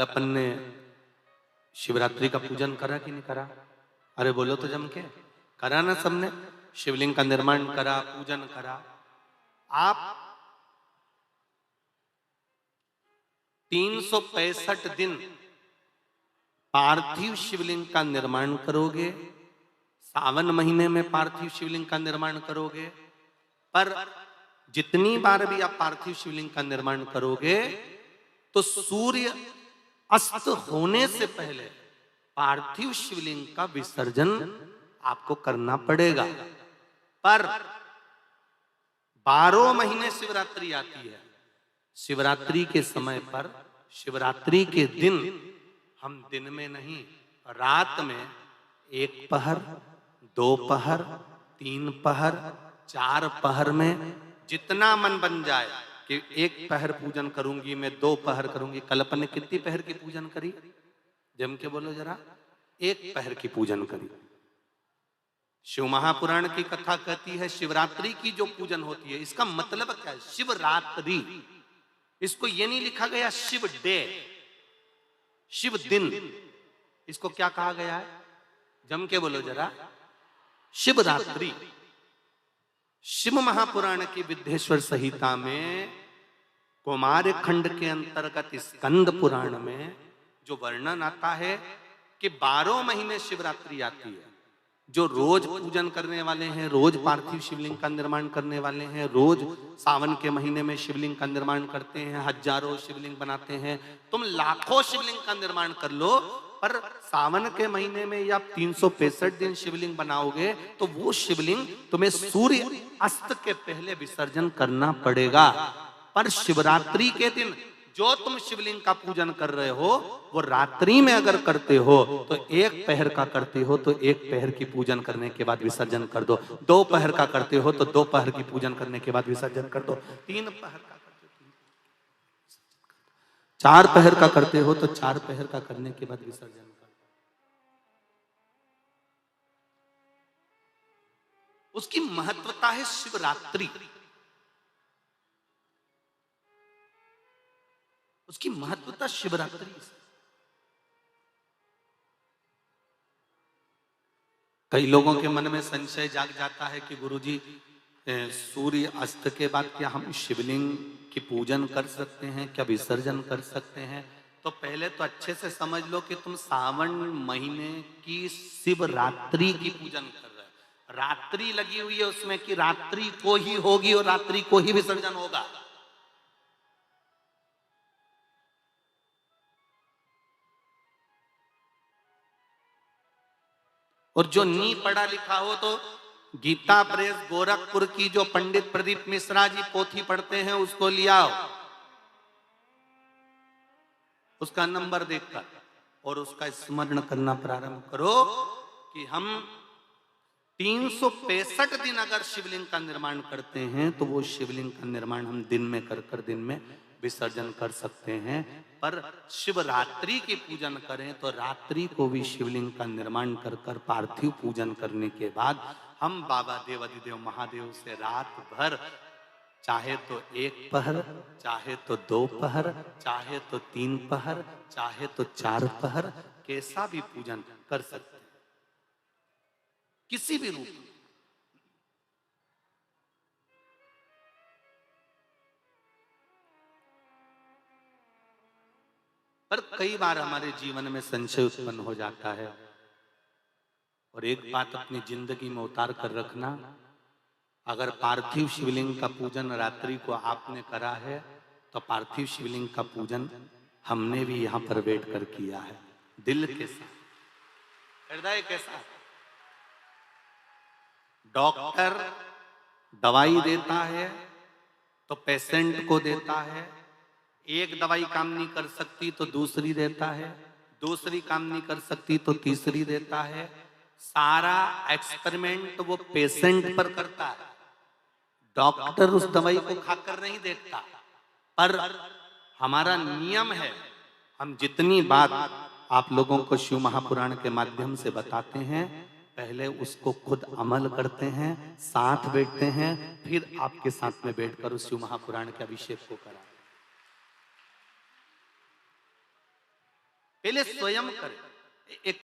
कल अपन ने शिवरात्रि का पूजन करा कि नहीं करा? अरे बोलो तो जम के, करा ना सबने? शिवलिंग का निर्माण करा, पूजन करा। आप 365 दिन पार्थिव शिवलिंग का निर्माण करोगे, सावन महीने में पार्थिव शिवलिंग का निर्माण करोगे, पर जितनी बार भी आप पार्थिव शिवलिंग का निर्माण करोगे तो सूर्य अस्त होने से पहले पार्थिव शिवलिंग का विसर्जन आपको करना पड़ेगा। पर 12 महीने शिवरात्रि आती है। शिवरात्रि के समय पर, शिवरात्रि के दिन हम दिन में नहीं, रात में 1 पहर, 2 पहर, 3 पहर, 4 पहर में जितना मन बन जाए कि 1 पहर पूजन करूंगी मैं, 2 पहर करूंगी। कल अपन ने कितनी पहर की पूजन करी? जम के बोलो जरा। 1 पहर की पूजन करी। शिव महापुराण की कथा कहती है शिवरात्रि की जो पूजन होती है, इसका मतलब क्या है? शिवरात्रि, इसको ये नहीं लिखा गया शिव डे, शिव दिन। इसको क्या कहा गया है? जम के बोलो जरा। शिवरात्रि। शिव महापुराण की विद्येश्वर संहिता में कुमार खंड के अंतर्गत स्कंद पुराण में जो वर्णन आता है कि 12 महीने शिवरात्रि आती है। जो रोज पूजन करने वाले हैं, रोज पार्थिव शिवलिंग का निर्माण करने वाले हैं, रोज सावन के महीने में शिवलिंग का निर्माण करते हैं, हजारों शिवलिंग बनाते हैं। तुम लाखों शिवलिंग का निर्माण कर लो, पर सावन के महीने में या 365 दिन शिवलिंग बनाओगे तो वो शिवलिंग तुम्हें सूर्य अस्त के पहले विसर्जन करना पड़ेगा। पर शिवरात्रि के दिन जो तुम शिवलिंग का पूजन कर रहे हो, वो रात्रि में अगर करते हो तो 1 पहर का करते हो तो 1 पहर की पूजन करने के बाद विसर्जन कर दो। 2 पहर का करते हो तो 2 पहर की पूजन करने के बाद विसर्जन कर दो। 3 पहर का करते हो, 4 पहर का करते हो तो 4 पहर का करने के बाद विसर्जन कर दो। उसकी महत्वता है शिवरात्रि, उसकी महत्वता शिवरात्रि। कई लोगों के मन में संशय जाग जाता है कि गुरुजी, सूर्य अस्त के बाद क्या हम शिवलिंग की पूजन कर सकते हैं, क्या विसर्जन कर सकते हैं? तो पहले तो अच्छे से समझ लो कि तुम सावन महीने की शिवरात्रि की पूजन कर रहे हो। रात्रि लगी हुई है उसमें कि रात्रि को ही होगी और रात्रि को ही विसर्जन होगा। और जो नी पढ़ा लिखा हो तो गीता प्रेस गोरखपुर की जो पंडित प्रदीप मिश्रा जी पोथी पढ़ते हैं उसको लियाओ, उसका नंबर देखकर, और उसका स्मरण करना प्रारंभ करो कि हम 365 दिन अगर शिवलिंग का निर्माण करते हैं तो वो शिवलिंग का निर्माण हम दिन में कर दिन में विसर्जन कर सकते हैं। पर शिवरात्रि की पूजन करें तो रात्रि को भी शिवलिंग का निर्माण कर पार्थिव पूजन करने के बाद हम बाबा देवाधिदेव महादेव से रात भर, चाहे तो 1 पहर, चाहे तो 2 पहर, चाहे तो 3 पहर, चाहे तो 4 पहर, कैसा भी पूजन कर सकते हैं, किसी भी रूप में। पर कई बार हमारे जीवन में संशय उत्पन्न हो जाता है, और एक बात अपनी जिंदगी में उतार कर रखना, अगर पार्थिव शिवलिंग का पूजन रात्रि को आपने करा है तो पार्थिव शिवलिंग का पूजन हमने भी यहां पर बैठ कर किया है, दिल के साथ, हृदय के साथ। डॉक्टर दवाई देता है तो पेशेंट को देता है, एक दवाई काम नहीं कर सकती तो दूसरी देता है, दूसरी काम नहीं कर सकती तो तीसरी देता है। सारा एक्सपेरिमेंट वो पेशेंट पर करता है, डॉक्टर उस दवाई को खाकर नहीं देखता। पर हमारा नियम है, हम जितनी बात आप लोगों को शिव महापुराण के माध्यम से बताते हैं, पहले उसको खुद अमल करते हैं, साथ बैठते हैं, फिर आपके साथ में बैठकर उस शिव महापुराण के अभिषेक को कराते हैं। पहले स्वयं करें। एक